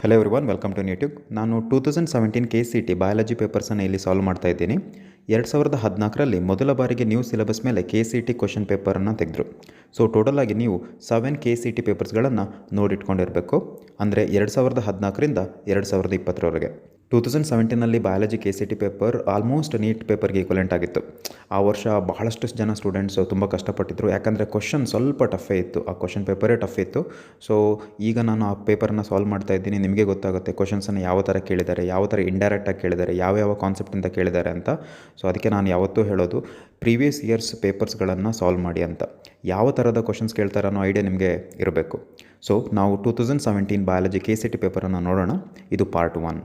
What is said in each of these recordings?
Hello everyone, welcome to YouTube. ನಾನು 2017 KCET biology ಪೇಪರ್ಸನ್ನು ಇಲ್ಲಿ solve ಮಾಡ್ತಾ ಇದ್ದೀನಿ. 2014ರಲ್ಲಿ ಮೊದಲ ಬಾರಿಗೆ ನ್ಯೂ ಸಿಲೆಬಸ್ ಮೇಲೆ KCET ಕ್ವಶನ್ ಪೇಪರನ್ನು ತೆಗೆದ್ರು. ಸೊ ಟೋಟಲ್ ಆಗಿ ನೀವು 7 KCET ಪೇಪರ್ಸ್ಗಳನ್ನು ನೋಡಿಟ್ಕೊಂಡಿರಬೇಕು. ಅಂದರೆ 2014ರಿಂದ 2020ರವರೆಗೆ. 2017ನಲ್ಲಿ biology KCET paper almost NEET ಪೇಪರ್ಗೆ ಈಕ್ವಲೆಂಟ್ ಆಗಿತ್ತು. ಆ ವರ್ಷ ಬಹಳಷ್ಟು ಜನ ಸ್ಟೂಡೆಂಟ್ಸು ತುಂಬ ಕಷ್ಟಪಟ್ಟಿದ್ರು, ಯಾಕಂದರೆ ಕ್ವಶನ್ ಸ್ವಲ್ಪ ಟಫೇ ಇತ್ತು. ಆ ಕ್ವಶನ್ ಪೇಪರೇ ಟಫ್ ಇತ್ತು. ಸೊ ಈಗ ನಾನು ಆ ಪೇಪರನ್ನು ಸಾಲ್ವ್ ಮಾಡ್ತಾ ಇದ್ದೀನಿ. ನಿಮಗೆ ಗೊತ್ತಾಗುತ್ತೆ ಕ್ವಶನ್ಸನ್ನು ಯಾವ ಥರ ಕೇಳಿದ್ದಾರೆ, ಯಾವ ಥರ ಇಂಡೈರೆಕ್ಟಾಗಿ ಕೇಳಿದ್ದಾರೆ, ಯಾವ ಕಾನ್ಸೆಪ್ಟಿಂದ ಕೇಳಿದ್ದಾರೆ ಅಂತ. ಸೊ ಅದಕ್ಕೆ ನಾನು ಯಾವತ್ತೂ ಹೇಳೋದು ಪ್ರೀವಿಯಸ್ ಇಯರ್ಸ್ ಪೇಪರ್ಸ್ಗಳನ್ನು ಸಾಲ್ವ್ ಮಾಡಿ ಅಂತ. ಯಾವ ಥರದ ಕ್ವಶನ್ಸ್ ಕೇಳ್ತಾರೆ ಅನ್ನೋ ಐಡಿಯಾ ನಿಮಗೆ ಇರಬೇಕು. ಸೊ ನಾವು 2017 ಬಯಾಲಜಿ KCET ಪೇಪರನ್ನು ನೋಡೋಣ. ಇದು part 1.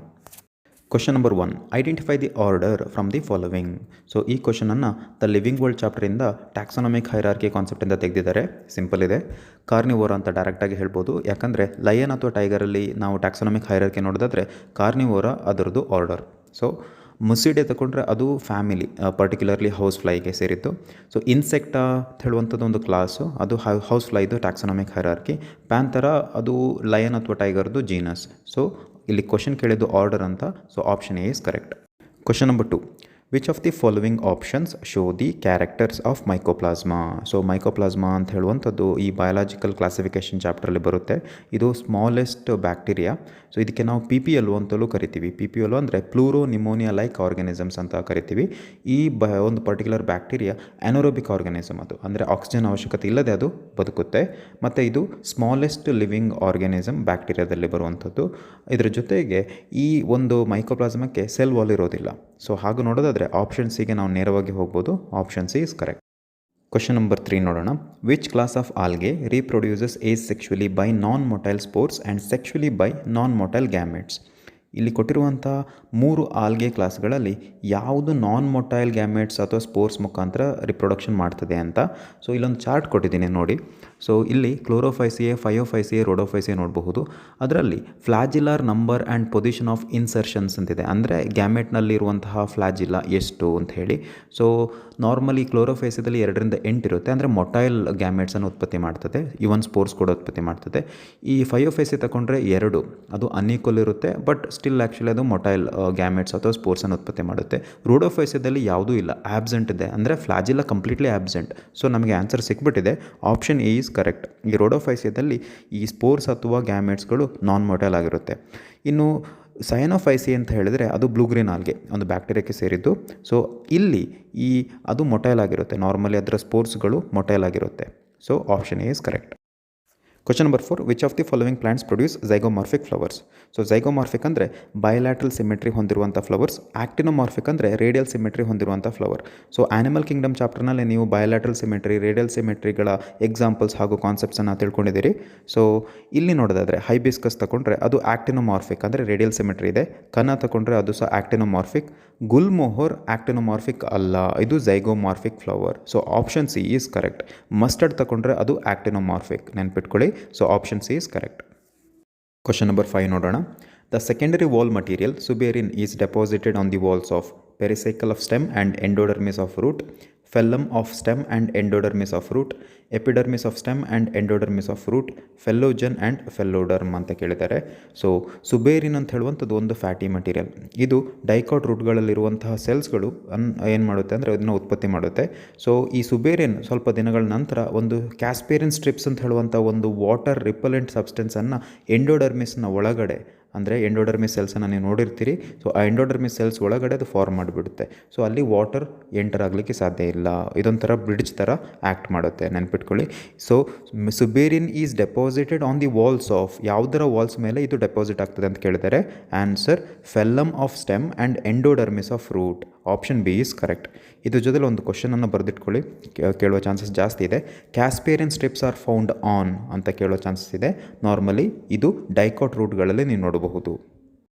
Question number 1, identify the order from the following. So ಈ ಕ್ವಶನನ್ನು ದ ಲಿವಿಂಗ್ ವರ್ಲ್ಡ್ ಚಾಪ್ಟರಿಂದ ಟ್ಯಾಕ್ಸಾನಮಿಕ್ ಹೈರಾರ್ಕಿ ಕಾನ್ಸೆಪ್ಟಿಂದ ತೆಗೆದಿದ್ದಾರೆ. ಸಿಂಪಲ್ ಇದೆ. ಕಾರ್ನಿವೋರ ಅಂತ ಡೈರೆಕ್ಟಾಗಿ ಹೇಳ್ಬೋದು, ಯಾಕಂದರೆ ಲಯನ್ ಅಥವಾ ಟೈಗರಲ್ಲಿ ನಾವು ಟ್ಯಾಕ್ಸಾನಮಿಕ್ ಹೈರಾರ್ಕಿ ನೋಡೋದಾದರೆ ಕಾರ್ನಿವೋರ ಅದರದ್ದು ಆರ್ಡರ್. ಸೊ ಮುಸಿಡೆ ತಗೊಂಡ್ರೆ ಅದು ಫ್ಯಾಮಿಲಿ, ಪರ್ಟಿಕ್ಯುಲರ್ಲಿ ಹೌಸ್ ಫ್ಲೈಗೆ ಸೇರಿತ್ತು. ಸೊ ಇನ್ಸೆಕ್ಟಾ ಅಂತ ಹೇಳುವಂಥದ್ದು ಒಂದು ಕ್ಲಾಸು, ಅದು ಹೌಸ್ ಫ್ಲೈದು ಟ್ಯಾಕ್ಸಾನಮಿಕ್ ಹೈರಾರ್ಕಿ. ಪ್ಯಾಂಥರ ಅದು ಲಯನ್ ಅಥವಾ ಟೈಗರ್ದು ಜೀನಸ್. ಸೊ ಇಲ್ಲಿ ಕ್ವಶನ್ ಕೇಳಿದ್ದು ಆರ್ಡರ್ ಅಂತ. So option A is correct. Question number 2, which of the following options show the characters of mycoplasma. So mycoplasma ಅಂತ ಹೇಳುವಂಥದ್ದು ಈ ಬಯಾಲಜಿಕಲ್ ಕ್ಲಾಸಿಫಿಕೇಷನ್ ಚಾಪ್ಟ್ರಲ್ಲಿ ಬರುತ್ತೆ. ಇದು ಸ್ಮಾಲೆಸ್ಟ್ ಬ್ಯಾಕ್ಟೀರಿಯಾ. ಸೊ ಇದಕ್ಕೆ ನಾವು PPLO ಅಂತಲೂ ಕರಿತೀವಿ. PPLO ಅಂದರೆ ಪ್ಲೂರೋ ನಿಮೋನಿಯಾ ಲೈಕ್ ಆರ್ಗನಿಸಮ್ಸ್ ಅಂತ ಕರಿತೀವಿ. ಈ ಒಂದು ಪರ್ಟಿಕ್ಯುಲರ್ ಬ್ಯಾಕ್ಟೀರಿಯಾ ಅನೋರೋಬಿಕ್ ಆರ್ಗನಿಸಮ್, ಅದು ಅಂದರೆ ಆಕ್ಸಿಜನ್ ಅವಶ್ಯಕತೆ ಇಲ್ಲದೆ ಅದು ಬದುಕುತ್ತೆ. ಮತ್ತು ಇದು ಸ್ಮಾಲೆಸ್ಟ್ ಲಿವಿಂಗ್ ಆರ್ಗನಿಸಮ್ ಬ್ಯಾಕ್ಟೀರಿಯಾದಲ್ಲಿ ಬರುವಂಥದ್ದು. ಇದರ ಜೊತೆಗೆ ಈ ಒಂದು ಮೈಕೋಪ್ಲಾಸ್ಮಕ್ಕೆ ಸೆಲ್ ವಾಲ್ ಇರೋದಿಲ್ಲ. ಸೊ ಹಾಗೆ ನೋಡೋದಾದರೆ ಆಪ್ಷನ್ ಸಿಗೆ ನಾವು ನೇರವಾಗಿ ಹೋಗ್ಬೋದು. Option C is correct. Question number 3 ನೋಡೋಣ. Which class of algae reproduces asexually by non motile spores and sexually by non motile gametes. ಇಲ್ಲಿ ಕೊಟ್ಟಿರುವಂಥ 3 ಆಲ್ಗೆ ಕ್ಲಾಸ್ಗಳಲ್ಲಿ ಯಾವುದು ನಾನ್ ಮೊಟೈಲ್ ಗ್ಯಾಮೆಟ್ಸ್ ಅಥವಾ ಸ್ಪೋರ್ಸ್ ಮುಖಾಂತರ ರಿಪ್ರೊಡಕ್ಷನ್ ಮಾಡ್ತದೆ ಅಂತ. ಸೊ ಇಲ್ಲೊಂದು ಚಾರ್ಟ್ ಕೊಟ್ಟಿದ್ದೀನಿ ನೋಡಿ. ಸೊ ಇಲ್ಲಿ ಕ್ಲೋರೋಫೈಸಿಯೆ, ಫಯೋಫೈಸಿಯೆ, ರೋಡೋಫೈಸಿಯೆ ನೋಡಬಹುದು. ಅದರಲ್ಲಿ ಫ್ಲಾಜಿಲಾರ್ ನಂಬರ್ ಆ್ಯಂಡ್ ಪೊಸಿಷನ್ ಆಫ್ ಇನ್ಸರ್ಷನ್ಸ್ ಅಂತಿದೆ, ಅಂದರೆ ಗ್ಯಾಮೆಟ್ನಲ್ಲಿರುವಂತಹ ಫ್ಲಾಜಿಲಾ ಎಷ್ಟು ಅಂತ ಹೇಳಿ. ಸೊ ನಾರ್ಮಲಿ ಕ್ಲೋರೋಫೈಸಿಯಲ್ಲಿ 2ರಿಂದ 8 ಇರುತ್ತೆ, ಅಂದರೆ ಮೊಟೈಲ್ ಗ್ಯಾಮೆಟ್ಸನ್ನು ಉತ್ಪತ್ತಿ ಮಾಡ್ತದೆ. ಇವನ್ ಸ್ಪೋರ್ಸ್ ಕೂಡ ಉತ್ಪತ್ತಿ ಮಾಡ್ತದೆ. ಈ ಫಯೋಫೈಸಿ ತಗೊಂಡ್ರೆ 2, ಅದು ಅನ್ಈಕ್ವಲ್ ಇರುತ್ತೆ, ಬಟ್ ಸ್ಟಿಲ್ ಆ್ಯಕ್ಚುಲಿ ಅದು ಮೊಟೈಲ್ ಗ್ಯಾಮೆಟ್ಸ್ ಅಥವಾ ಸ್ಪೋರ್ಟ್ಸನ್ನು ಉತ್ಪತ್ತಿ ಮಾಡುತ್ತೆ. ರೂಡೋಫೈಸಿಯಲ್ಲಿ ಯಾವುದೂ ಇಲ್ಲ, ಆಬ್ಸೆಂಟ್ ಇದೆ, ಅಂದರೆ ಫ್ಲಾಜಿಲಾ ಕಂಪ್ಲೀಟ್ಲಿ ಆಬ್ಸೆಂಟ್. ಸೊ ನಮಗೆ ಆನ್ಸರ್ ಸಿಕ್ಬಿಟ್ಟಿದೆ. Option A is correct. ಈ ರೋಡೋಫೈಸಿಯಲ್ಲಿ ಈ ಸ್ಪೋರ್ಸ್ ಅಥವಾ ಗ್ಯಾಮೆಟ್ಸ್ಗಳು ನಾನ್ ಮೊಟೈಲ್ ಆಗಿರುತ್ತೆ. ಇನ್ನು ಸೈನೋಫೈಸಿ ಅಂತ ಹೇಳಿದರೆ ಅದು ಬ್ಲೂ ಗ್ರೀನ್ ಆಲ್ಗೆ, ಒಂದು ಬ್ಯಾಕ್ಟೀರಿಯಾಕ್ಕೆ ಸೇರಿದ್ದು. ಸೊ ಇಲ್ಲಿ ಅದು ಮೊಟೈಲ್ ಆಗಿರುತ್ತೆ. ನಾರ್ಮಲಿ ಅದರ ಸ್ಪೋರ್ಸ್ಗಳು ಮೊಟೈಲ್ ಆಗಿರುತ್ತೆ. So option A is correct. Question number 4, which of the following plants produce zygomorphic flowers. So zygomorphic ಅಂದರೆ ಬಯಲ್ಯಾಟ್ರಲ್ ಸಿಮೆಟ್ರಿ ಹೊಂದಿರುವಂಥ ಫ್ಲವರ್ಸ್. ಆಕ್ಟಿನೋಮಾರ್ಫಿಕ್ ಅಂದರೆ ರೇಡಿಯಲ್ ಸಿಮೆಟ್ರಿ ಹೊಂದಿರುವಂಥ ಫ್ಲವರ್. ಸೊ ಆ್ಯನಿಮಲ್ ಕಿಂಗ್ಡಮ್ ಚಾಪ್ಟರ್ನಲ್ಲಿ ನೀವು ಬಯಲ್ಯಾಟ್ರಲ್ ಸಿಮೆಟ್ರಿ, ರೇಡಿಯಲ್ ಸಿಮೆಟ್ರಿಗಳ examples ಹಾಗೂ ಕಾನ್ಸೆಪ್ಟ್ಸನ್ನು ತಿಳ್ಕೊಂಡಿದ್ದೀರಿ. So ಇಲ್ಲಿ ನೋಡೋದಾದರೆ ಹೈಬಿಸ್ಕಸ್ ತಗೊಂಡ್ರೆ ಅದು ಆಕ್ಟಿನೋಮಾರ್ಫಿಕ್, ಅಂದರೆ ರೇಡಿಯಲ್ ಸಿಮೆಟ್ರಿ ಇದೆ. ಕನ ತಗೊಂಡ್ರೆ ಅದು ಸಹ ಆಕ್ಟಿನೋಮಾರ್ಫಿಕ್. ಗುಲ್ಮೋಹರ್ ಆಕ್ಟಿನೋಮಾರ್ಫಿಕ್ ಅಲ್ಲ, ಇದು zygomorphic flower. So option C is correct. Mustard ತಗೊಂಡ್ರೆ ಅದು ಆಕ್ಟಿನೋಮಾರ್ಫಿಕ್, ನೆನ್ಪಿಟ್ಕೊಳ್ಳಿ. So option C is correct. Question number 5 ನೋಡೋಣ. The secondary wall material suberin is deposited on the walls of pericycle of stem and endodermis of root, phellem of stem and endodermis of root, epidermis of stem and endodermis of root, phellogen and phelloderm ಅಂತ ಕೇಳಿದ್ದಾರೆ. So suberin ಅಂತ ಹೇಳುವಂಥದ್ದು ಒಂದು fatty material. ಇದು dicot ರೂಟ್ಗಳಲ್ಲಿರುವಂತಹ ಸೆಲ್ಸ್ಗಳು ಏನು ಮಾಡುತ್ತೆ ಅಂದರೆ ಅದನ್ನು ಉತ್ಪತ್ತಿ ಮಾಡುತ್ತೆ. ಸೊ ಈ ಸುಬೇರಿನ್ ಸ್ವಲ್ಪ ದಿನಗಳ ನಂತರ ಒಂದು ಕ್ಯಾಸ್ಪೇರಿನ್ ಸ್ಟ್ರಿಪ್ಸ್ ಅಂತ ಹೇಳುವಂಥ ಒಂದು ವಾಟರ್ ರಿಪಲೆಂಟ್ ಸಬ್ಸ್ಟೆನ್ಸನ್ನು ಎಂಡೋಡರ್ಮಿಸ್ನ ಒಳಗಡೆ, ಅಂದರೆ ಎಂಡೋಡರ್ಮಿಸ್ ಸೆಲ್ಸನ್ನು ನೀವು ನೋಡಿರ್ತೀರಿ. ಸೊ ಆ ಎಂಡೋಡರ್ಮಿಸ್ ಸೆಲ್ಸ್ ಒಳಗಡೆ ಅದು ಫಾರ್ಮ್ ಮಾಡಿಬಿಡುತ್ತೆ. ಸೊ ಅಲ್ಲಿ ವಾಟರ್ ಎಂಟರ್ ಆಗಲಿಕ್ಕೆ ಸಾಧ್ಯ ಇಲ್ಲ. ಇದೊಂಥರ ಬ್ರಿಡ್ಜ್ ಥರ ಆ್ಯಕ್ಟ್ ಮಾಡುತ್ತೆ, ನೆನ್ಪಿಟ್ಕೊಳ್ಳಿ. So suberin is deposited on the walls of, ಯಾವುದರ ವಾಲ್ಸ್ ಮೇಲೆ ಇದು ಡೆಪಾಸಿಟ್ ಆಗ್ತದೆ ಅಂತ ಕೇಳಿದ್ದಾರೆ. Answer phellem of stem and endodermis of root. Option B is correct. ಇದ್ರ ಜೊತೆಲಿ ಒಂದು ಕ್ವಶನನ್ನು ಬರೆದಿಟ್ಕೊಳ್ಳಿ, ಕೇಳುವ ಚಾನ್ಸಸ್ ಜಾಸ್ತಿ ಇದೆ. Casparian strips are found on ಅಂತ ಕೇಳೋ ಚಾನ್ಸಸ್ ಇದೆ. ನಾರ್ಮಲಿ ಇದು ಡೈಕಾಟ್ ರೂಟ್ಗಳಲ್ಲಿ ನೀವು ನೋಡಬಹುದು.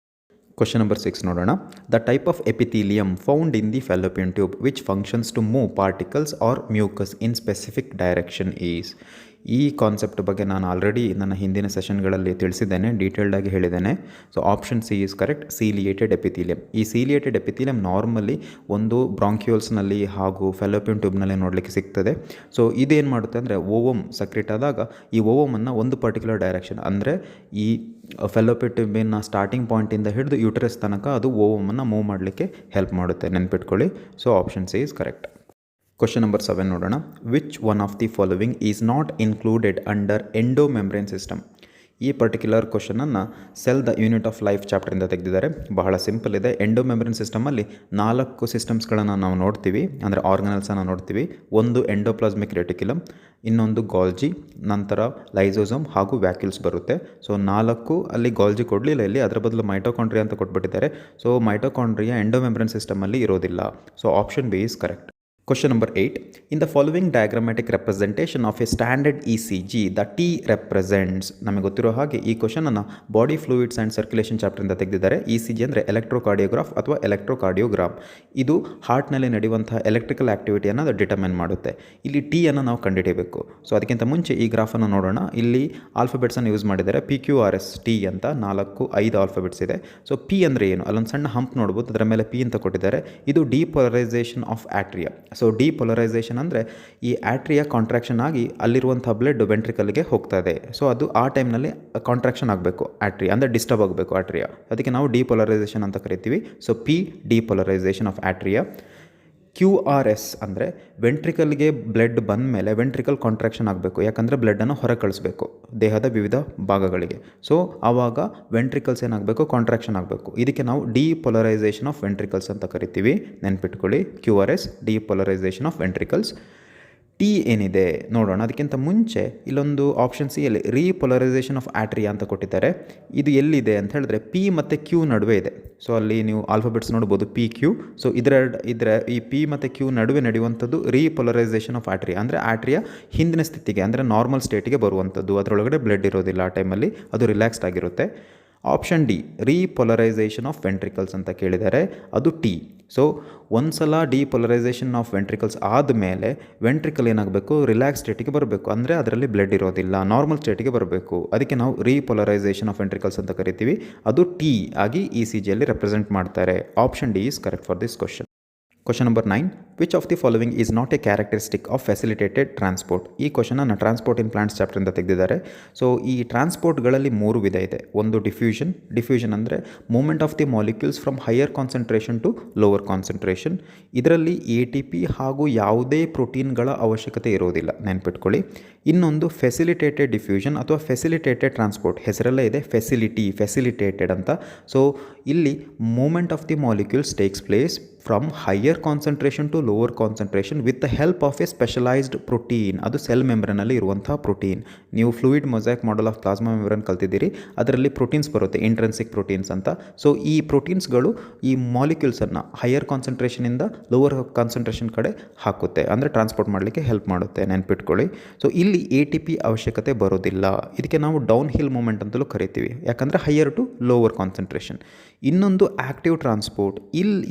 ಕ್ವಶನ್ ನಂಬರ್ 6 ನೋಡೋಣ. The type of epithelium found in the fallopian tube which functions to move particles or mucus in specific direction is. ಈ ಕಾನ್ಸೆಪ್ಟ್ ಬಗ್ಗೆ ನಾನು ಆಲ್ರೆಡಿ ನನ್ನ ಹಿಂದಿನ ಸೆಷನ್ಗಳಲ್ಲಿ ತಿಳಿಸಿದ್ದೇನೆ, ಡೀಟೇಲ್ಡಾಗಿ ಹೇಳಿದ್ದೇನೆ. So option C is correct, ciliated epithelium. ಈ ಸೀಲಿಯೇಟೆಡ್ ಎಪಿಥೀಲಿಯಂ ನಾರ್ಮಲಿ ಒಂದು ಬ್ರಾಂಕ್ಯೂಲ್ಸ್ನಲ್ಲಿ ಹಾಗೂ ಫೆಲೋಪಿಯನ್ ಟ್ಯೂಬ್ನಲ್ಲಿ ನೋಡಲಿಕ್ಕೆ ಸಿಗ್ತದೆ. ಸೊ ಇದೇನು ಮಾಡುತ್ತೆ ಅಂದರೆ ಓವಮ್ ಸಕ್ರಿಟ್ ಆದಾಗ ಈ ಓವಮನ್ನು ಒಂದು ಪರ್ಟಿಕ್ಯುಲರ್ ಡೈರೆಕ್ಷನ್ ಅಂದರೆ ಈ ಫೆಲೋಪಿಯನ್ ಟ್ಯೂಬಿನ ಸ್ಟಾರ್ಟಿಂಗ್ ಪಾಯಿಂಟಿಂದ ಹಿಡಿದು ಯೂಟರಸ್ ತನಕ ಅದು ಓವಮನ್ನು ಮೂವ್ ಮಾಡಲಿಕ್ಕೆ ಹೆಲ್ಪ್ ಮಾಡುತ್ತೆ, ನೆನ್ಪಿಟ್ಕೊಳ್ಳಿ. So option C is correct. Question number 7 ನೋಡೋಣ. Which one of the following is not included under endomembrane system? ಈ ಪರ್ಟಿಕ್ಯುಲರ್ ಕ್ವಶನನ್ನು cell the unit of life ಚಾಪ್ಟರಿಂದ ತೆಗೆದಿದ್ದಾರೆ. ಬಹಳ ಸಿಂಪಲ್ ಇದೆ. ಎಂಡೋಮೆಂಬ್ರೇನ್ ಸಿಸ್ಟಮಲ್ಲಿ 4 ಸಿಸ್ಟಮ್ಸ್ಗಳನ್ನು ನಾವು ನೋಡ್ತೀವಿ, ಅಂದರೆ ಆರ್ಗನಲ್ಸನ್ನು ನೋಡ್ತೀವಿ. ಒಂದು ಎಂಡೋಪ್ಲಾಸ್ಮಿಕ್ ರೆಟಿಕ್ಯುಲಮ್, ಇನ್ನೊಂದು ಗಾಲ್ಜಿ, ನಂತರ ಲೈಸೋಸೋಮ್ ಹಾಗೂ ವ್ಯಾಕ್ಯೂಲ್ಸ್ ಬರುತ್ತೆ. ಸೊ 4 ಅಲ್ಲಿ ಗಾಲ್ಜಿ ಕೊಡಲಿಲ್ಲ, ಇಲ್ಲಿ ಅದರ ಬದಲು ಮೈಟೋಕಾಂಡ್ರಿಯಾ ಅಂತ ಕೊಟ್ಬಿಟ್ಟಿದ್ದಾರೆ. ಸೊ ಮೈಟೋಕಾಂಡ್ರಿಯಾ ಎಂಡೋಮೆಂಬ್ರೇನ್ ಸಿಸ್ಟಮಲ್ಲಿ ಇರೋದಿಲ್ಲ. So option B is correct. Question number 8. In the following diagrammatic representation of a standard ECG, the T represents, ನಮಗೆ ಗೊತ್ತಿರೋ ಹಾಗೆ ಈ ಕ್ವಶನನ್ನು ಬಾಡಿ ಫ್ಲೂಯಿಡ್ಸ್ ಆ್ಯಂಡ್ ಸರ್ಕ್ಯುಲೇಷನ್ ಚಾಪ್ಟರಿಂದ ತೆಗೆದಿದ್ದಾರೆ. ECG ಅಂದರೆ ಎಲೆಕ್ಟ್ರೋಕಾರ್ಡಿಯೋಗ್ರಾಫ್ ಅಥವಾ ಎಲೆಕ್ಟ್ರೋಕಾರ್ಡಿಯೋಗ್ರಾಮ್. ಇದು ಹಾರ್ಟ್ನಲ್ಲಿ ನಡೆಯುವಂತಹ ಎಲೆಕ್ಟ್ರಿಕಲ್ ಆ್ಯಕ್ಟಿವಿಟಿಯನ್ನು ಅದು ಡಿಟರ್ಮೈನ್ ಮಾಡುತ್ತೆ. ಇಲ್ಲಿ ಟಿ ಅನ್ನು ನಾವು ಕಂಡುಹಿಡಿಯಬೇಕು. ಸೊ ಅದಕ್ಕಿಂತ ಮುಂಚೆ ಈ ಗ್ರಾಫನ್ನು ನೋಡೋಣ. ಇಲ್ಲಿ ಆಲ್ಫಾಬೆಟ್ಸನ್ನು ಯೂಸ್ ಮಾಡಿದ್ದಾರೆ. PQRS T ಅಂತ 5 ಆಲ್ಫಾಬೆಟ್ಸ್ ಇದೆ. ಸೊ ಪಿ ಅಂದರೆ ಏನು? ಅಲ್ಲೊಂದು ಸಣ್ಣ ಹಂಪ್ ನೋಡ್ಬೋದು, ಅದರ ಮೇಲೆ ಪಿ ಅಂತ ಕೊಟ್ಟಿದ್ದಾರೆ. ಇದು ಡಿಪೋಲರೈಸೇಷನ್ ಆಫ್ ಆಟ್ರಿಯಾ. ಸೊ ಡಿಪೋಲರೈಸೇಷನ್ ಅಂದರೆ ಈ ಆಟ್ರಿಯಾ ಕಾಂಟ್ರಾಕ್ಷನ್ ಆಗಿ ಅಲ್ಲಿರುವಂಥ ಬ್ಲಡ್ ವೆಂಟ್ರಿಕಲ್ಗೆ ಹೋಗ್ತಾ ಇದೆ. ಸೊ ಅದು ಆ ಟೈಮ್ನಲ್ಲಿ ಕಾಂಟ್ರಾಕ್ಷನ್ ಆಗಬೇಕು, ಆಟ್ರಿಯಾ ಅಂದರೆ ಡಿಸ್ಟರ್ಬ್ ಆಗಬೇಕು ಆಟ್ರಿಯಾ. ಅದಕ್ಕೆ ನಾವು ಡಿಪೋಲರೈಸೇಷನ್ ಅಂತ ಕರಿತೀವಿ. So P depolarisation of atria. QRS ಅಂದರೆ ವೆಂಟ್ರಿಕಲ್ಗೆ ಬ್ಲಡ್ ಬಂದ ಮೇಲೆ ವೆಂಟ್ರಿಕಲ್ ಕಾಂಟ್ರಾಕ್ಷನ್ ಆಗಬೇಕು, ಯಾಕಂದರೆ ಬ್ಲಡ್ಡನ್ನು ಹೊರ ಕಳಿಸ್ಬೇಕು ದೇಹದ ವಿವಿಧ ಭಾಗಗಳಿಗೆ. ಸೊ ಆವಾಗ ವೆಂಟ್ರಿಕಲ್ಸ್ ಏನಾಗಬೇಕು? ಕಾಂಟ್ರಾಕ್ಷನ್ ಆಗಬೇಕು. ಇದಕ್ಕೆ ನಾವು ಡಿಪೋಲರೈಸೇಷನ್ ಆಫ್ ವೆಂಟ್ರಿಕಲ್ಸ್ ಅಂತ ಕರಿತೀವಿ, ನೆನ್ಪಿಟ್ಕೊಳ್ಳಿ. QRS ಡಿಪೋಲರೈಸೇಷನ್ of ventricles. ಟಿ ಏನಿದೆ ನೋಡೋಣ. ಅದಕ್ಕಿಂತ ಮುಂಚೆ ಇಲ್ಲೊಂದು ಆಪ್ಷನ್ ಸಿ ಅಲ್ಲಿ ರೀಪೊಲರೈಸೇಷನ್ ಆಫ್ ಆಟ್ರಿಯಾ ಅಂತ ಕೊಟ್ಟಿದ್ದಾರೆ. ಇದು ಎಲ್ಲಿದೆ ಅಂತ ಹೇಳಿದ್ರೆ ಪಿ ಮತ್ತು ಕ್ಯೂ ನಡುವೆ ಇದೆ. ಸೊ ಅಲ್ಲಿ ನೀವು ಆಲ್ಫಾಬೆಟ್ಸ್ ನೋಡ್ಬೋದು, PQ. ಸೊ ಇದರ ಈ ಪಿ ಮತ್ತು ಕ್ಯೂ ನಡುವೆ ನಡೆಯುವಂಥದ್ದು ರೀಪೊಲರೈಸೇಷನ್ ಆಫ್ ಆಟ್ರಿಯಾ. ಅಂದರೆ ಆಟ್ರಿಯಾ ಹಿಂದಿನ ಸ್ಥಿತಿಗೆ ಅಂದರೆ ನಾರ್ಮಲ್ ಸ್ಟೇಟಿಗೆ ಬರುವಂಥದ್ದು. ಅದರೊಳಗಡೆ ಬ್ಲಡ್ ಇರೋದಿಲ್ಲ ಆ ಟೈಮಲ್ಲಿ, ಅದು ರಿಲ್ಯಾಕ್ಸ್ಡ್ ಆಗಿರುತ್ತೆ. ಆಪ್ಷನ್ ಡಿ ರೀಪೊಲರೈಸೇಷನ್ ಆಫ್ ವೆಂಟ್ರಿಕಲ್ಸ್ ಅಂತ ಕೇಳಿದ್ದಾರೆ, ಅದು ಟಿ. ಸೊ ಒಂದು ಸಲ ಡಿಪೊಲರೈಸೇಷನ್ ಆಫ್ ವೆಂಟ್ರಿಕಲ್ಸ್ ಆದಮೇಲೆ ವೆಂಟ್ರಿಕಲ್ ಏನಾಗಬೇಕು? ರಿಲ್ಯಾಕ್ಸ್ ಸ್ಟೇಟಿಗೆ ಬರಬೇಕು, ಅಂದರೆ ಅದರಲ್ಲಿ ಬ್ಲಡ್ ಇರೋದಿಲ್ಲ, ನಾರ್ಮಲ್ ಸ್ಟೇಟಿಗೆ ಬರಬೇಕು. ಅದಕ್ಕೆ ನಾವು ರೀಪೊಲರೈಸೇಷನ್ ಆಫ್ ವೆಂಟ್ರಿಕಲ್ಸ್ ಅಂತ ಕರಿತೀವಿ. ಅದು ಟಿ ಆಗಿ ECGಯಲ್ಲಿ ರೆಪ್ರೆಸೆಂಟ್ ಮಾಡ್ತಾರೆ. Option D is correct for this question. Question number 9. Which of the following is not A characteristic of facilitated transport? ಈ ಕ್ವಶನನ್ನು ಟ್ರಾನ್ಸ್ಪೋರ್ಟ್ ಇನ್ ಪ್ಲಾಂಟ್ಸ್ ಚಾಪ್ಟರಿಂದ ತೆಗೆದಿದ್ದಾರೆ. ಸೊ ಈ ಟ್ರಾನ್ಸ್ಪೋರ್ಟ್ಗಳಲ್ಲಿ 3 ವಿಧ ಇದೆ. ಒಂದು ಡಿಫ್ಯೂಷನ್ ಅಂದರೆ movement of the molecules from higher concentration to lower concentration. ಇದರಲ್ಲಿ ATP ಹಾಗೂ ಯಾವುದೇ ಪ್ರೋಟೀನ್ಗಳ ಅವಶ್ಯಕತೆ ಇರೋದಿಲ್ಲ, ನೆನ್ಪಿಟ್ಕೊಳ್ಳಿ. ಇನ್ನೊಂದು ಫೆಸಿಲಿಟೇಟೆಡ್ ಡಿಫ್ಯೂಷನ್ ಅಥವಾ ಫೆಸಿಲಿಟೇಟೆಡ್ ಟ್ರಾನ್ಸ್ಪೋರ್ಟ್. ಹೆಸರಲ್ಲೇ ಇದೆ ಫೆಸಿಲಿಟೇಟೆಡ್ ಅಂತ. ಸೊ ಇಲ್ಲಿ movement of the molecules takes place from higher concentration to lower concentration with the help of a specialised protein. ಅದು ಸೆಲ್ ಮೆಂಬ್ರೇನಲ್ಲಿ ಇರುವಂಥ ಪ್ರೋಟೀನ್. ನೀವು fluid mosaic model of plasma membrane ಕಲ್ತಿದ್ದೀರಿ, ಅದರಲ್ಲಿ ಪ್ರೋಟೀನ್ಸ್ ಬರುತ್ತೆ, ಇಂಟ್ರೆನ್ಸಿಕ್ ಪ್ರೋಟೀನ್ಸ್ ಅಂತ. So ಈ ಪ್ರೋಟೀನ್ಸ್ಗಳು ಈ ಮಾಲಿಕ್ಯೂಲ್ಸನ್ನು ಹೈಯರ್ ಕಾನ್ಸಂಟ್ರೇಷನಿಂದ ಲೋವರ್ ಕಾನ್ಸಂಟ್ರೇಷನ್ ಕಡೆ ಹಾಕುತ್ತೆ, ಅಂದರೆ ಟ್ರಾನ್ಸ್ಪೋರ್ಟ್ ಮಾಡಲಿಕ್ಕೆ ಹೆಲ್ಪ್ ಮಾಡುತ್ತೆ, ನೆನ್ಪಿಟ್ಕೊಳ್ಳಿ. ಸೊ ಇಲ್ಲಿ ATP ಅವಶ್ಯಕತೆ ಬರೋದಿಲ್ಲ. ಇದಕ್ಕೆ ನಾವು ಡೌನ್ ಹಿಲ್ ಮೂಮೆಂಟ್ ಅಂತಲೂ ಕರಿತೀವಿ, ಯಾಕಂದರೆ ಹೈಯರ್ ಟು ಲೋವರ್ ಕಾನ್ಸಂಟ್ರೇಷನ್. ಇನ್ನೊಂದು ಆ್ಯಕ್ಟಿವ್ ಟ್ರಾನ್ಸ್ಪೋರ್ಟ್.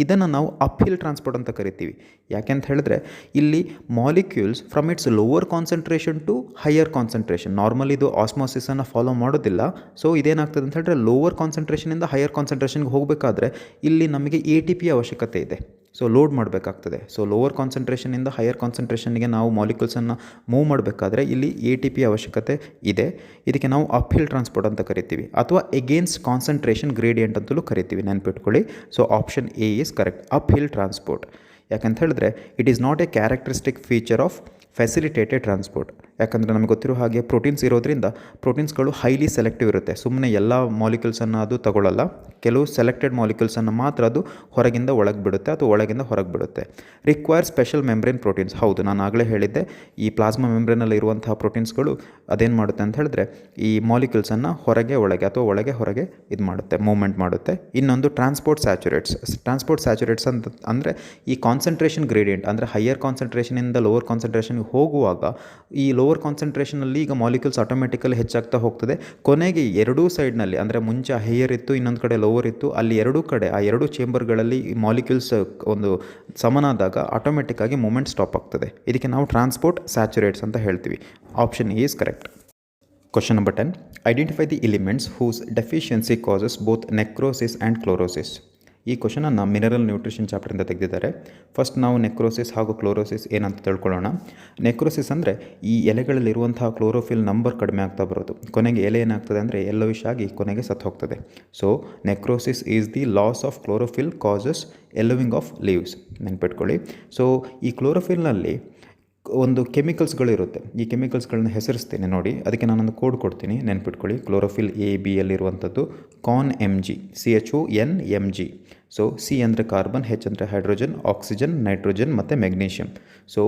ಇದನ್ನು ನಾವು ಅಪ್ ಹಿಲ್ ಟ್ರಾನ್ಸ್ಪೋರ್ಟ್ ಅಂತ ಕರಿತೀವಿ. ಯಾಕೆಂತ ಹೇಳಿದ್ರೆ ಇಲ್ಲಿ molecules from its lower concentration to higher concentration. Normally ಇದು ಆಸ್ಮೋಸಿಸನ್ನು ಫಾಲೋ ಮಾಡೋದಿಲ್ಲ. ಸೊ ಇದೇನಾಗ್ತದೆ ಅಂತ ಹೇಳಿದ್ರೆ ಲೋವರ್ ಕಾನ್ಸಂಟ್ರೇಷನಿಂದ ಹೈಯರ್ ಕಾನ್ಸಂಟ್ರೇಷನ್ಗೆ ಹೋಗಬೇಕಾದ್ರೆ ಇಲ್ಲಿ ನಮಗೆ ATP ಅವಶ್ಯಕತೆ ಇದೆ. ಸೊ ಲೋಡ್ ಮಾಡಬೇಕಾಗ್ತದೆ. ಸೊ ಲೋವರ್ ಕಾನ್ಸಂಟ್ರೇಷನಿಂದ ಹೈಯರ್ ಕಾನ್ಸಂಟ್ರೇಷನ್ಗೆ ನಾವು ಮಾಲಿಕ್ಯೂಲ್ಸನ್ನು ಮೂವ್ ಮಾಡಬೇಕಾದ್ರೆ ಇಲ್ಲಿ ATP ಅವಶ್ಯಕತೆ ಇದೆ. ಇದಕ್ಕೆ ನಾವು ಅಪ್ ಹಿಲ್ ಟ್ರಾನ್ಸ್ಪೋರ್ಟ್ ಅಂತ ಕರಿತೀವಿ, ಅಥವಾ ಎಗೇನ್ಸ್ಟ್ ಕಾನ್ಸಂಟ್ರೇಷನ್ ಗ್ರೇಡಿಯಂಟ್ ಅಂತಲೂ ಕರಿತೀವಿ, ನೆನ್ಪಿಟ್ಕೊಳ್ಳಿ. So option A is correct, up hill transport. ಯಾಕಂತ ಹೇಳಿದ್ರೆ it is not A characteristic feature of facilitated transport. ಯಾಕಂದರೆ ನಮಗೆ ಗೊತ್ತಿರೋ ಹಾಗೆ ಪ್ರೋಟೀನ್ಸ್ ಇರೋದ್ರಿಂದ ಪ್ರೋಟೀನ್ಸ್ಗಳು ಹೈಲಿ ಸೆಲೆಕ್ಟಿವ್ ಇರುತ್ತೆ. ಸುಮ್ಮನೆ ಎಲ್ಲ ಮಾಲಿಕ್ಯೂಲ್ಸನ್ನು ಅದು ತಗೊಳ್ಳಲ್ಲ. ಕೆಲವು ಸೆಲೆಕ್ಟೆಡ್ ಮಾಲಿಕ್ಯೂಲ್ಸನ್ನು ಮಾತ್ರ ಅದು ಹೊರಗಿಂದ ಒಳಗೆ ಬಿಡುತ್ತೆ ಅಥವಾ ಒಳಗಿಂದ ಹೊರಗೆ ಬಿಡುತ್ತೆ. Require special membrane proteins. ಹೌದು, ನಾನು ಆಗಲೇ ಹೇಳಿದ್ದೆ, ಈ ಪ್ಲಾಸ್ಮಾ ಮೆಂಬ್ರೇನಲ್ಲಿ ಇರುವಂತಹ ಪ್ರೋಟೀನ್ಸ್ಗಳು ಅದೇನು ಮಾಡುತ್ತೆ ಅಂತ ಹೇಳಿದ್ರೆ ಈ ಮಾಲಿಕ್ಯೂಲ್ಸನ್ನು ಹೊರಗೆ ಒಳಗೆ ಅಥವಾ ಒಳಗೆ ಹೊರಗೆ ಇದು ಮಾಡುತ್ತೆ, ಮೂವ್ಮೆಂಟ್ ಮಾಡುತ್ತೆ. ಇನ್ನೊಂದು ಟ್ರಾನ್ಸ್ಪೋರ್ಟ್ ಸ್ಯಾಚುರೇಟ್ಸ್ ಅಂತ ಅಂದರೆ ಈ ಕಾನ್ಸಂಟ್ರೇಷನ್ ಗ್ರೇಡಿಯಂಟ್, ಅಂದರೆ ಹೈಯರ್ ಕಾನ್ಸಂಟ್ರೇಷನಿಂದ ಲೋವರ್ ಕಾನ್ಸಂಟ್ರೇಷನ್ಗೆ ಹೋಗುವಾಗ ಈ ಲೋವರ್ ಕಾನ್ಸಂಟ್ರೇಷನಲ್ಲಿ ಈಗ ಮಾಲಿಕ್ಯೂಲ್ಸ್ ಆಟೋಮೆಟಿಕಲಿ ಹೆಚ್ಚಾಗ್ತಾ ಹೋಗ್ತದೆ. ಕೊನೆಗೆ ಎರಡೂ ಸೈಡ್ನಲ್ಲಿ, ಅಂದರೆ ಮುಂಚೆ ಹೈಯರ್ ಇತ್ತು, ಇನ್ನೊಂದು ಕಡೆ ಲೋವರ್ ಇತ್ತು, ಅಲ್ಲಿ ಎರಡೂ ಕಡೆ ಆ ಎರಡೂ ಚೇಂಬರ್ಗಳಲ್ಲಿ ಈ ಮಾಲಿಕ್ಯೂಲ್ಸ್ ಒಂದು ಸಮನಾದಾಗ ಆಟೋಮೆಟಿಕ್ಕಾಗಿ ಮೂಮೆಂಟ್ ಸ್ಟಾಪ್ ಆಗ್ತದೆ. ಇದಕ್ಕೆ ನಾವು ಟ್ರಾನ್ಸ್ಪೋರ್ಟ್ ಸ್ಯಾಚುರೇಟ್ಸ್ ಅಂತ ಹೇಳ್ತೀವಿ. Option A is correct. Question number 10. Identify the elements whose deficiency causes both necrosis and chlorosis. ಈ ಕ್ವಶನನ್ನು ಮಿನರಲ್ ನ್ಯೂಟ್ರಿಷನ್ ಚಾಪ್ಟರಿಂದ ತೆಗೆದಿದ್ದಾರೆ. ಫಸ್ಟ್ ನಾವು ನೆಕ್ರೋಸಿಸ್ ಹಾಗೂ ಕ್ಲೋರೋಸಿಸ್ ಏನಂತ ತಿಳ್ಕೊಳ್ಳೋಣ. ನೆಕ್ರೋಸಿಸ್ ಅಂದರೆ ಈ ಎಲೆಗಳಲ್ಲಿರುವಂತಹ ಕ್ಲೋರೋಫಿಲ್ ನಂಬರ್ ಕಡಿಮೆ ಆಗ್ತಾ ಬರೋದು. ಕೊನೆಗೆ ಎಲೆ ಏನಾಗ್ತದೆ ಅಂದರೆ ಯೆಲ್ಲೋವಿಶ್ ಆಗಿ ಕೊನೆಗೆ ಸತ್ತು ಹೋಗ್ತದೆ. So necrosis is the loss of chlorophyll causes yellowing of leaves. ನೆನ್ಪಿಟ್ಕೊಳ್ಳಿ. ಸೊ ಈ ಕ್ಲೋರೋಫಿಲ್ನಲ್ಲಿ ಒಂದು ಕೆಮಿಕಲ್ಸ್ಗಳಿರುತ್ತೆ. ಈ ಕೆಮಿಕಲ್ಸ್ಗಳನ್ನ ಹೆಸರಿಸ್ತೇನೆ ನೋಡಿ. ಅದಕ್ಕೆ ನಾನೊಂದು ಕೋಡ್ ಕೊಡ್ತೀನಿ, ನೆನ್ಪಿಟ್ಕೊಳ್ಳಿ. ಕ್ಲೋರೋಫಿಲ್ ಎ ಬಿ ಯಲ್ಲಿರುವಂಥದ್ದು CONMG, CHONMG. ಸೊ ಸಿ ಅಂದರೆ ಕಾರ್ಬನ್, ಹೆಚ್ ಅಂದರೆ ಹೈಡ್ರೋಜನ್, ಆಕ್ಸಿಜನ್, ನೈಟ್ರೋಜನ್ ಮತ್ತು ಮೆಗ್ನೀಷಿಯಮ್. ಸೊ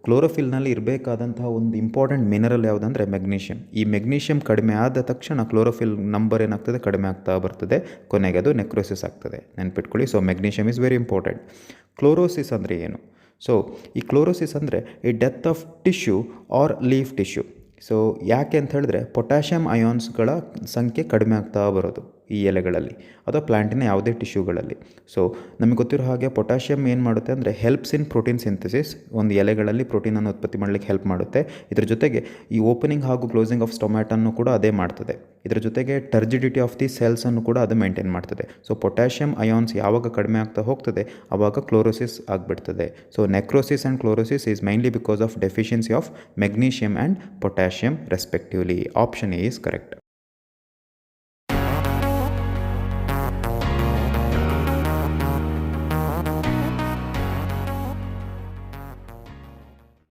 ಕ್ಲೋರೋಫಿಲ್ನಲ್ಲಿ ಇರಬೇಕಾದಂತಹ ಒಂದು ಇಂಪಾರ್ಟೆಂಟ್ ಮಿನರಲ್ ಯಾವುದಂದರೆ ಮೆಗ್ನೀಷಿಯಮ್. ಈ ಮೆಗ್ನೀಷಿಯಮ್ ಕಡಿಮೆ ಆದ ತಕ್ಷಣ ಕ್ಲೋರೋಫಿಲ್ ನಂಬರ್ ಏನಾಗ್ತದೆ, ಕಡಿಮೆ ಆಗ್ತಾ ಬರ್ತದೆ. ಕೊನೆಗೆ ಅದು ನೆಕ್ರೋಸಿಸ್ ಆಗ್ತದೆ. ನೆನ್ಪಿಟ್ಕೊಳ್ಳಿ. So magnesium is very important. Chlorosis ಅಂದರೆ ಏನು? ಸೊ ಈ ಕ್ಲೋರೋಸಿಸ್ ಅಂದರೆ ಈ death of tissue or leaf tissue. So ಯಾಕೆ ಅಂತ ಹೇಳಿದ್ರೆ ಪೊಟ್ಯಾಷಿಯಮ್ ಅಯಾನ್ಸ್ಗಳ ಸಂಖ್ಯೆ ಕಡಿಮೆ ಆಗ್ತಾ ಬರೋದು ಈ ಎಲೆಗಳಲ್ಲಿ ಅಥವಾ ಪ್ಲ್ಯಾಂಟಿನ ಯಾವುದೇ ಟಿಶ್ಯೂಗಳಲ್ಲಿ. ಸೊ ನಮಗೆ ಗೊತ್ತಿರೋ ಹಾಗೆ ಪೊಟ್ಯಾಷಿಯಮ್ ಏನು ಮಾಡುತ್ತೆ ಅಂದರೆ ಹೆಲ್ಪ್ಸ್ ಇನ್ ಪ್ರೋಟೀನ್ ಸಿಂಥಸಿಸ್. ಒಂದು ಎಲೆಗಳಲ್ಲಿ ಪ್ರೋಟೀನನ್ನು ಉತ್ಪತ್ತಿ ಮಾಡಲಿಕ್ಕೆ ಹೆಲ್ಪ್ ಮಾಡುತ್ತೆ. ಇದರ ಜೊತೆಗೆ ಈ ಓಪನಿಂಗ್ ಹಾಗೂ ಕ್ಲೋಸಿಂಗ್ ಆಫ್ ಸ್ಟೊಮ್ಯಾಟನ್ನು ಕೂಡ ಅದೇ ಮಾಡ್ತದೆ. ಇದರ ಜೊತೆಗೆ ಟರ್ಜಿಡಿಟಿ ಆಫ್ ದಿ ಸೆಲ್ಸನ್ನು ಕೂಡ ಅದು ಮೇಂಟೈನ್ ಮಾಡ್ತದೆ. ಸೊ ಪೊಟ್ಯಾಷಿಯಮ್ ಅಯಾನ್ಸ್ ಯಾವಾಗ ಕಡಿಮೆ ಆಗ್ತಾ ಹೋಗ್ತದೆ ಆವಾಗ ಕ್ಲೋರೋಸಿಸ್ ಆಗಿಬಿಡ್ತದೆ. So necrosis and chlorosis is mainly because of deficiency of magnesium and potassium respectively. Option A is correct.